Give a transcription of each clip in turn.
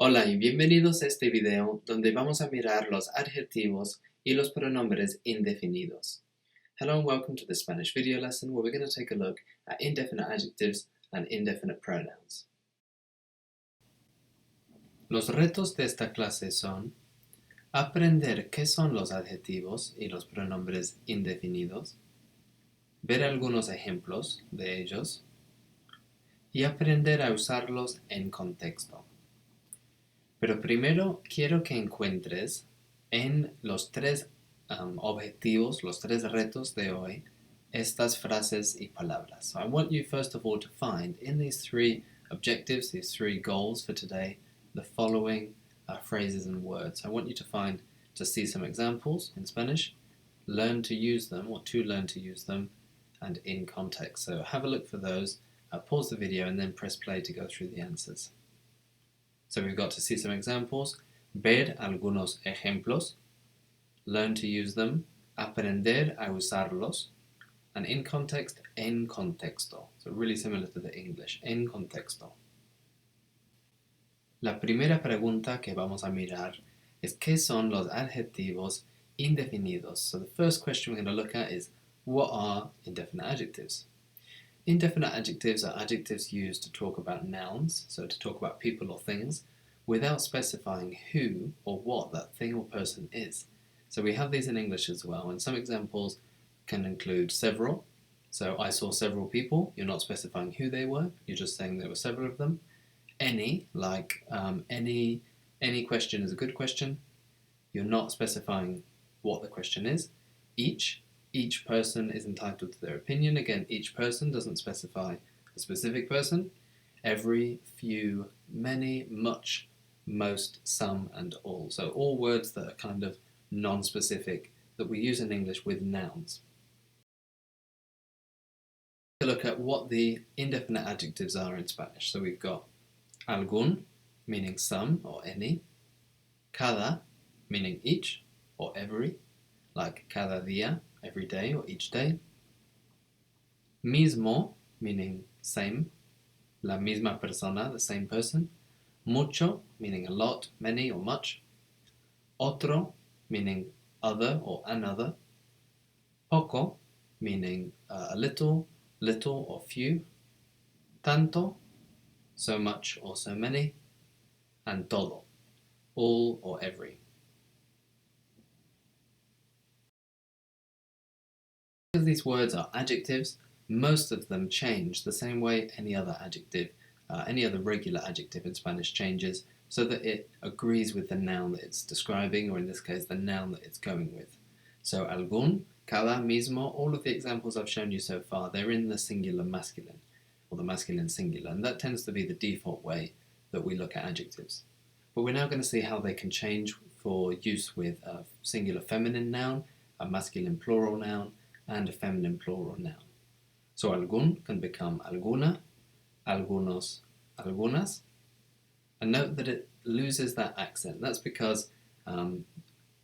Hola y bienvenidos a este video donde vamos a mirar los adjetivos y los pronombres indefinidos. Hello and welcome to the Spanish video lesson where we're going to take a look at indefinite adjectives and indefinite pronouns. Los retos de esta clase son aprender qué son los adjetivos y los pronombres indefinidos, ver algunos ejemplos de ellos y aprender a usarlos en contexto. Pero primero quiero que encuentres en los tres objetivos, los tres retos de hoy, estas frases y palabras. So I want you first of all to find in these three objectives, these three goals for today, the following phrases and words. I want you to see some examples in Spanish, learn to use them or to learn to use them, and in context. So have a look for those, pause the video and then press play to go through the answers. So we've got to see some examples, ver algunos ejemplos, learn to use them, aprender a usarlos, and in context, en contexto. So really similar to the English, en contexto. La primera pregunta que vamos a mirar es ¿qué son los adjetivos indefinidos? So the first question we're going to look at is what are indefinite adjectives? Indefinite adjectives are adjectives used to talk about nouns, so to talk about people or things, without specifying who or what that thing or person is. So we have these in English as well, and some examples can include several. So I saw several people, you're not specifying who they were, you're just saying there were several of them. Any, like any question is a good question, you're not specifying what the question is. Each person is entitled to their opinion. Again, each person doesn't specify a specific person. Every, few, many, much, most, some, and all. So all words that are kind of non-specific that we use in English with nouns. Look at what the indefinite adjectives are in Spanish. So we've got algún, meaning some or any. Cada, meaning each or every, like cada día, every day or each day. Mismo, meaning same. La misma persona, the same person. Mucho, meaning a lot, many or much. Otro, meaning other or another. Poco, meaning a little, little or few. Tanto, so much or so many. And todo, all or every. Because these words are adjectives, most of them change the same way any other adjective, any other regular adjective in Spanish changes, so that it agrees with the noun that it's describing, or in this case, the noun that it's going with. So algún, cada, mismo, all of the examples I've shown you so far, they're in the singular masculine, or the masculine singular, and that tends to be the default way that we look at adjectives. But we're now going to see how they can change for use with a singular feminine noun, a masculine plural noun, and a feminine plural noun. So algún can become alguna, algunos, algunas. And note that it loses that accent. That's because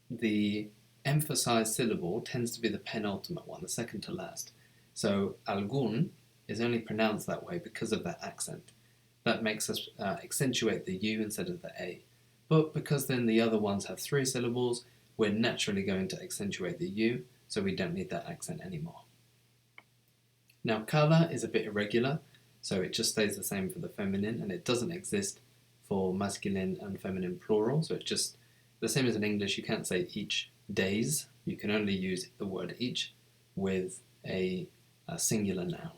the emphasized syllable tends to be the penultimate one, the second to last. So algún is only pronounced that way because of that accent. That makes us accentuate the U instead of the A. But because then the other ones have three syllables, we're naturally going to accentuate the U, so we don't need that accent anymore. Now cada is a bit irregular, so it just stays the same for the feminine, and it doesn't exist for masculine and feminine plural, so it's just the same as in English. You can't say each days, you can only use the word each with a singular noun.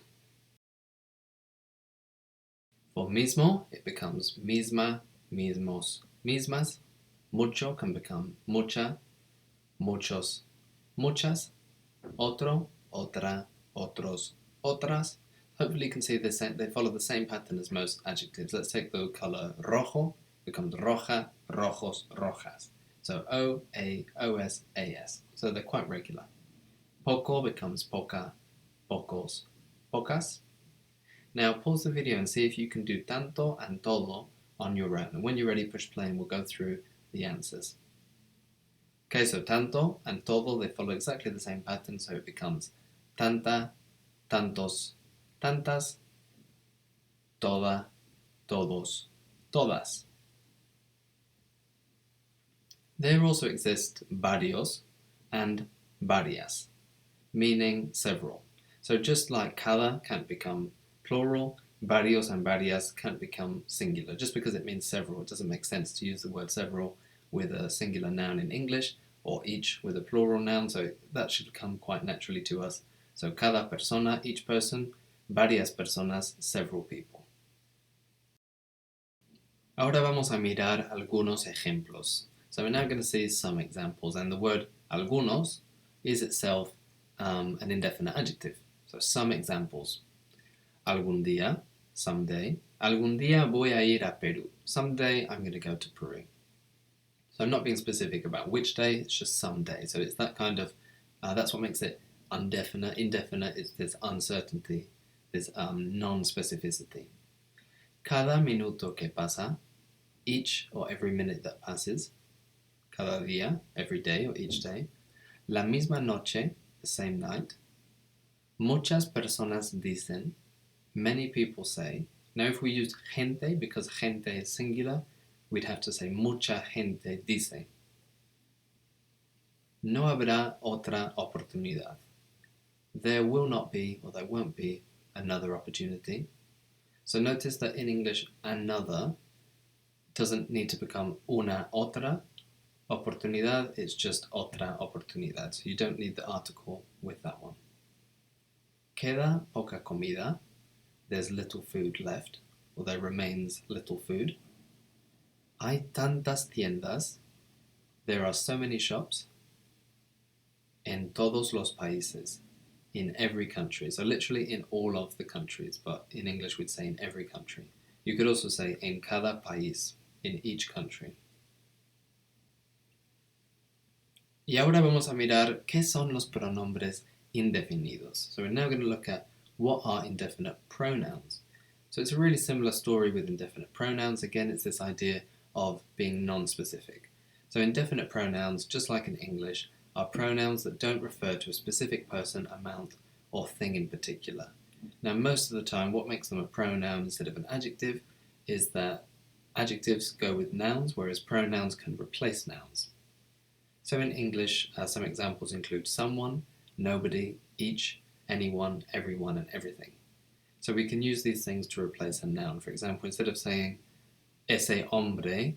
For mismo, it becomes misma, mismos, mismas. Mucho can become mucha, muchos, muchas. Otro, otra, otros, otras. Hopefully you can see they follow the same pattern as most adjectives. Let's take the color rojo, becomes roja, rojos, rojas. So O, A, OS, AS. So they're quite regular. Poco becomes poca, pocos, pocas. Now pause the video and see if you can do tanto and todo on your own. And when you're ready, push play and we'll go through the answers. Okay, so tanto and todo, they follow exactly the same pattern, so it becomes tanta, tantos, tantas, toda, todos, todas. There also exist varios and varias, meaning several. So just like cada can't become plural, varios and varias can't become singular. Just because it means several, it doesn't make sense to use the word several with a singular noun in English, or each with a plural noun, so that should come quite naturally to us. So cada persona, each person, varias personas, several people. Ahora vamos a mirar algunos ejemplos. So we're now going to see some examples, and the word algunos is itself an indefinite adjective. So some examples. Algún día, someday. Algún día voy a ir a Perú. Someday I'm going to go to Peru. So I'm not being specific about which day, it's just someday. So it's that kind of, that's what makes it indefinite. Indefinite is this uncertainty, this non-specificity. Cada minuto que pasa, each or every minute that passes. Cada día, every day or each day. La misma noche, the same night. Muchas personas dicen, many people say. Now if we use gente, because gente is singular, we'd have to say mucha gente dice. No habrá otra oportunidad. There will not be, or there won't be, another opportunity. So notice that in English, another doesn't need to become una otra oportunidad, it's just otra oportunidad. So you don't need the article with that one. Queda poca comida. There's little food left, or there remains little food. Hay tantas tiendas. There are so many shops. En todos los países. In every country. So literally in all of the countries, but in English we'd say in every country. You could also say en cada país, in each country. Y ahora vamos a mirar qué son los pronombres indefinidos. So we're now going to look at what are indefinite pronouns. So it's a really similar story with indefinite pronouns. Again, it's this idea of being non-specific. So indefinite pronouns, just like in English, are pronouns that don't refer to a specific person, amount, or thing in particular. Now, most of the time, what makes them a pronoun instead of an adjective is that adjectives go with nouns, whereas pronouns can replace nouns. So in English, some examples include someone, nobody, each, anyone, everyone, and everything. So we can use these things to replace a noun. For example, instead of saying, ese hombre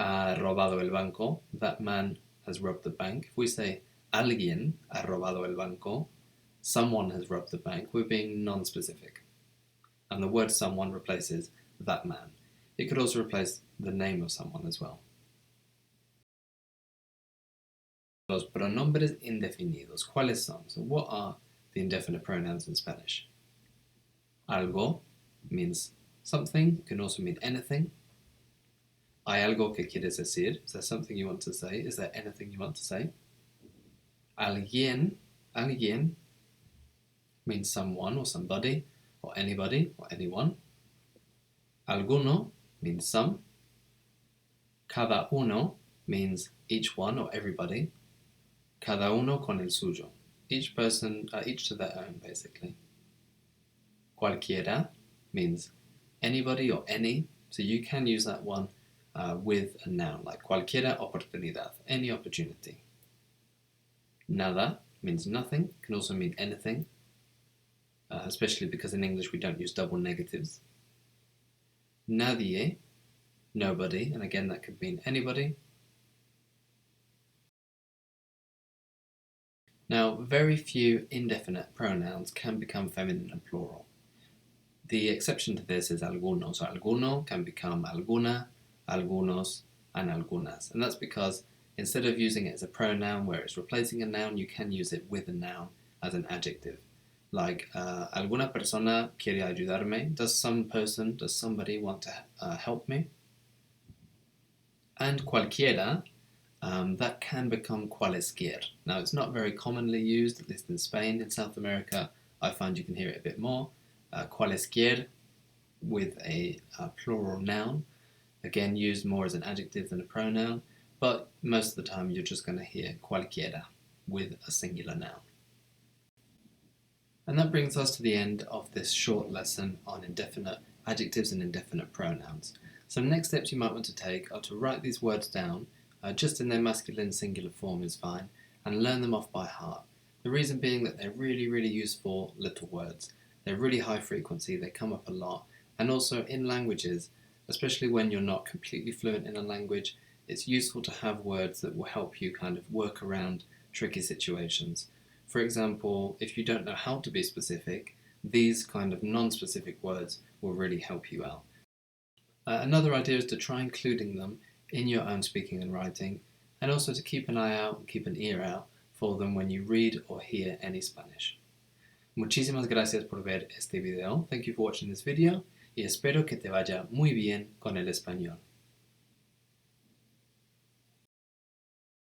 ha robado el banco, that man has robbed the bank. If we say, alguien ha robado el banco, someone has robbed the bank, we're being non-specific. And the word someone replaces that man. It could also replace the name of someone as well. Los pronombres indefinidos. ¿Cuáles son? So what are the indefinite pronouns in Spanish? Algo means something. It can also mean anything. ¿Hay algo que quieres decir? Is there something you want to say? Is there anything you want to say? Alguien means someone or somebody or anybody or anyone. Alguno means some. Cada uno means each one or everybody. Cada uno con el suyo. Each person, each to their own, basically. Cualquiera means anybody or any. So you can use that one with a noun, like cualquiera oportunidad, any opportunity. Nada means nothing, can also mean anything, especially because in English we don't use double negatives. Nadie, nobody, and again that could mean anybody. Now, very few indefinite pronouns can become feminine and plural. The exception to this is alguno. So alguno can become alguna, algunos, and algunas. And that's because instead of using it as a pronoun where it's replacing a noun, you can use it with a noun as an adjective. Like, alguna persona quiere ayudarme. Does some person, does somebody want to help me? And cualquiera, that can become cualesquier. Now, it's not very commonly used, at least in Spain. In South America, I find you can hear it a bit more. Cualesquier with a plural noun, again used more as an adjective than a pronoun, but most of the time you're just going to hear cualquiera with a singular noun. And that brings us to the end of this short lesson on indefinite adjectives and indefinite pronouns. Some next steps you might want to take are to write these words down just in their masculine singular form is fine, and learn them off by heart. The reason being that they're really, really useful little words. They're really high frequency, they come up a lot, and also in languages, especially when you're not completely fluent in a language, it's useful to have words that will help you kind of work around tricky situations. For example, if you don't know how to be specific, these kind of non-specific words will really help you out. Another idea is to try including them in your own speaking and writing, and also to keep an eye out and keep an ear out for them when you read or hear any Spanish. Muchísimas gracias por ver este video. Thank you for watching this video y espero que te vaya muy bien con el español.